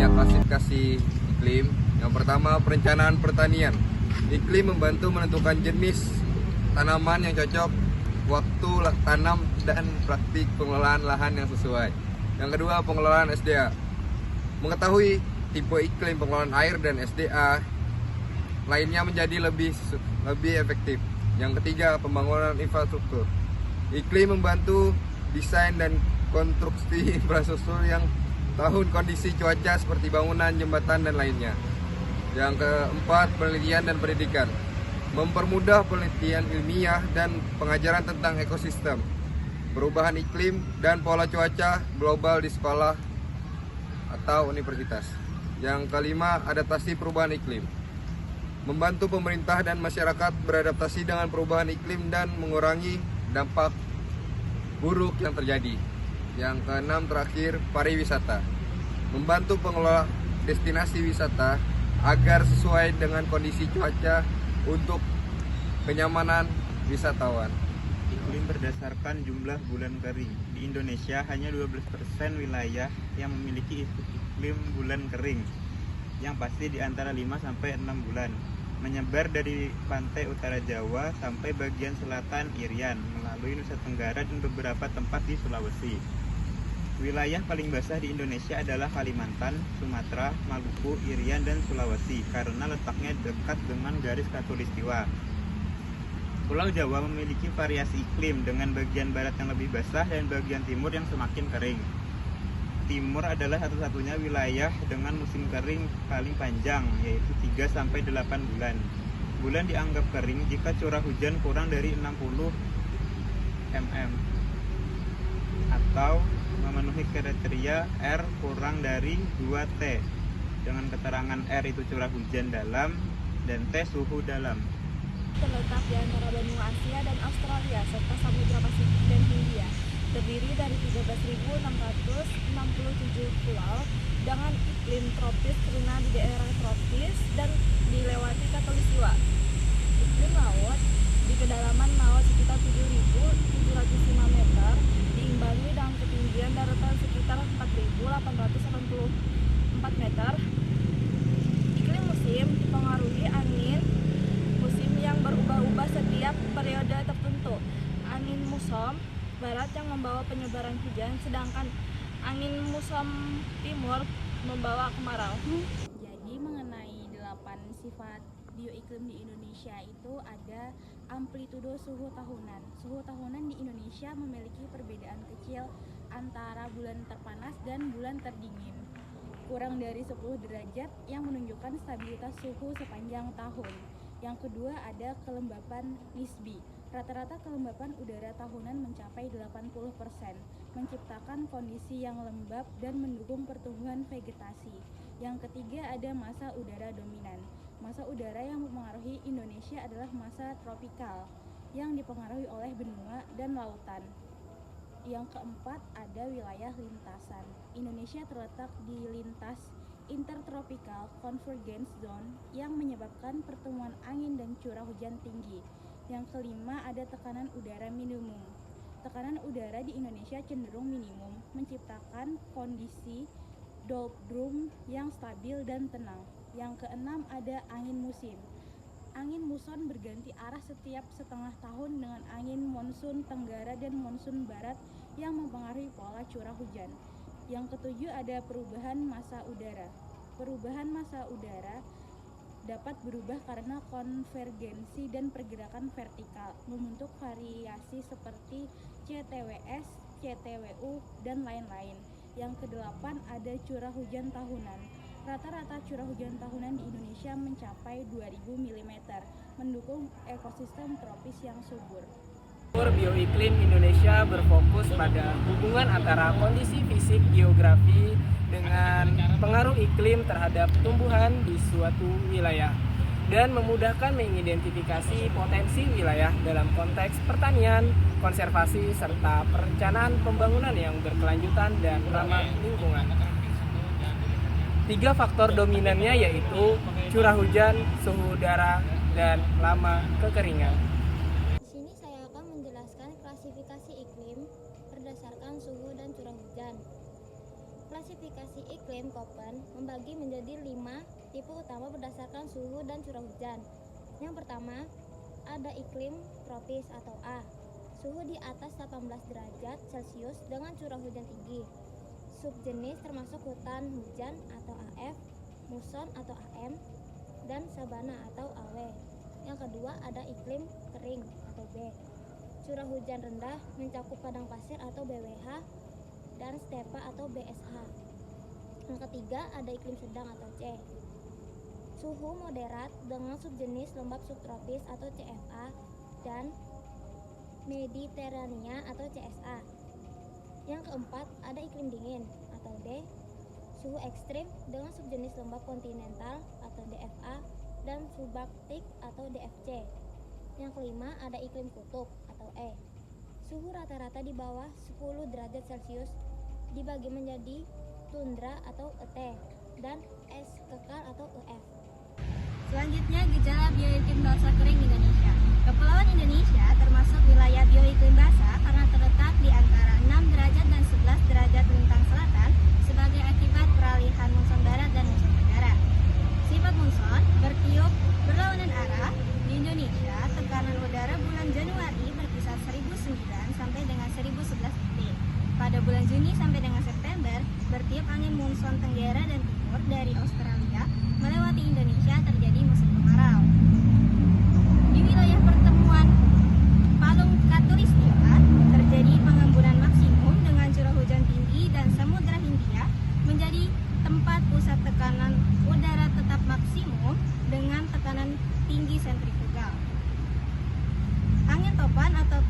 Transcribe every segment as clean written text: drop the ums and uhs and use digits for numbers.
banyak klasifikasi iklim. Yang pertama, perencanaan pertanian. Iklim membantu menentukan jenis tanaman yang cocok, waktu tanam, dan praktik pengelolaan lahan yang sesuai. Yang kedua, pengelolaan SDA. Mengetahui tipe iklim, pengelolaan air, dan SDA lainnya menjadi lebih efektif. Yang ketiga, pembangunan infrastruktur. Iklim membantu desain dan konstruksi infrastruktur yang tahu kondisi cuaca seperti bangunan, jembatan, dan lainnya. Yang keempat, penelitian dan pendidikan. Mempermudah penelitian ilmiah dan pengajaran tentang ekosistem, perubahan iklim, dan pola cuaca global di sekolah atau universitas. Yang kelima, adaptasi perubahan iklim. Membantu pemerintah dan masyarakat beradaptasi dengan perubahan iklim dan mengurangi dampak buruk yang terjadi. Yang keenam, terakhir, pariwisata. Membantu pengelola destinasi wisata agar sesuai dengan kondisi cuaca untuk kenyamanan wisatawan. Iklim berdasarkan jumlah bulan kering. Di Indonesia hanya 12% wilayah yang memiliki iklim bulan kering, yang pasti di antara 5 sampai 6 bulan. Menyebar dari pantai utara Jawa sampai bagian selatan Irian, melalui Nusa Tenggara dan beberapa tempat di Sulawesi. Wilayah paling basah di Indonesia adalah Kalimantan, Sumatera, Maluku, Irian, dan Sulawesi karena letaknya dekat dengan garis khatulistiwa. Pulau Jawa memiliki variasi iklim dengan bagian barat yang lebih basah dan bagian timur yang semakin kering. Timur adalah satu-satunya wilayah dengan musim kering paling panjang, yaitu 3-8 bulan. Bulan dianggap kering jika curah hujan kurang dari 60 mm atau memenuhi kriteria R kurang dari 2 T, dengan keterangan R itu curah hujan dalam dan T suhu dalam. Terletak di antara benua Asia dan Australia serta Samudra Pasifik dan Hindia. Terdiri dari 13.667 pulau dengan iklim tropis karena di daerah tropis dan dilewati khatulistiwa. Iklim laut di kedalaman laut sekitar 7.705 meter diimbangi dengan ketinggian daratan sekitar 4.884 meter. Iklim musim dipengaruhi angin musim yang berubah-ubah setiap periode tertentu. Angin muson barat yang membawa penyebaran hujan, sedangkan angin muson timur membawa kemarau. Jadi mengenai 8 sifat bioiklim di Indonesia itu ada amplitudo suhu tahunan. Suhu tahunan di Indonesia memiliki perbedaan kecil antara bulan terpanas dan bulan terdingin, kurang dari 10 derajat yang menunjukkan stabilitas suhu sepanjang tahun. Yang kedua ada kelembapan nisbi. Rata-rata kelembapan udara tahunan mencapai 80%, menciptakan kondisi yang lembab dan mendukung pertumbuhan vegetasi. Yang ketiga ada massa udara dominan. Massa udara yang mempengaruhi Indonesia adalah massa tropikal yang dipengaruhi oleh benua dan lautan. Yang keempat ada wilayah lintasan. Indonesia terletak di lintas intertropical convergence zone yang menyebabkan pertemuan angin dan curah hujan tinggi. Yang kelima ada tekanan udara minimum. Tekanan udara di Indonesia cenderung minimum, menciptakan kondisi doldrum yang stabil dan tenang. Yang keenam ada angin musim. Angin muson berganti arah setiap setengah tahun dengan angin monsun tenggara dan monsun barat yang mempengaruhi pola curah hujan. Yang ketujuh ada perubahan massa udara. Perubahan massa udara dapat berubah karena konvergensi dan pergerakan vertikal, membentuk variasi seperti CTWS, CTWU, dan lain-lain. Yang kedelapan ada curah hujan tahunan. Rata-rata curah hujan tahunan di Indonesia mencapai 2000 mm, mendukung ekosistem tropis yang subur. Bioiklim Indonesia berfokus pada hubungan antara kondisi fisik geografi dengan pengaruh iklim terhadap tumbuhan di suatu wilayah dan memudahkan mengidentifikasi potensi wilayah dalam konteks pertanian, konservasi, serta perencanaan pembangunan yang berkelanjutan dan ramah lingkungan. 3 faktor dominannya yaitu curah hujan, suhu udara, dan lama kekeringan. Di sini saya akan menjelaskan klasifikasi iklim berdasarkan suhu dan curah hujan. Klasifikasi iklim Köppen membagi menjadi 5 tipe utama berdasarkan suhu dan curah hujan. Yang pertama, ada iklim tropis atau A. Suhu di atas 18 derajat Celcius dengan curah hujan tinggi. Subjenis termasuk hutan hujan atau AF, muson atau AM, dan sabana atau AW. Yang kedua, ada iklim kering atau B. Curah hujan rendah mencakup padang pasir atau BWH dan stepa atau BSH. Yang ketiga, ada iklim sedang atau C. Suhu moderat dengan subjenis lembab subtropis atau CFA dan Mediterania atau CSA. Yang keempat, ada iklim dingin atau D. Suhu ekstrim dengan subjenis lembab kontinental atau DFA dan subarktik atau DFC. Yang kelima, ada iklim kutub atau E. Suhu rata-rata di bawah 10 derajat Celcius dibagi menjadi tundra atau ET dan es kekal atau EF. Selanjutnya, gejala bioiklim basah kering Indonesia. Kepulauan Indonesia termasuk wilayah bioiklim basah karena terletak di antara 6 derajat dan 11 derajat lintang selatan sebagai akibat peralihan muson barat dan muson tenggara. Sifat muson bertiup berlawanan arah. Di Indonesia, tekanan udara bulan Januari berkisar 1009 sampai dengan 1011 detik. Pada bulan Juni sampai dengan September, bertiup angin monsun tenggara dan timur dari Australia melewati Indonesia, terjadi musim kemarau. Di wilayah pertemuan Palung Khatulistiwa terjadi pengemburan maksimum dengan curah hujan tinggi dan Samudra Hindia menjadi tempat pusat tekanan udara tetap maksimum dengan tekanan tinggi sentrifugal. Angin topan atau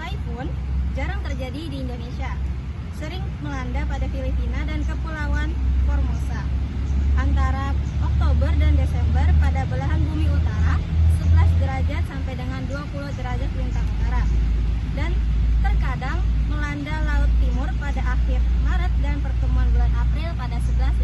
taifun jarang terjadi di Indonesia, sering melanda pada Filipina dan Kepulauan Formosa. Antara Oktober dan Desember pada belahan bumi utara 11 derajat sampai dengan 20 derajat lintang utara, dan terkadang melanda Laut Timur pada akhir Maret dan pertemuan bulan April pada 11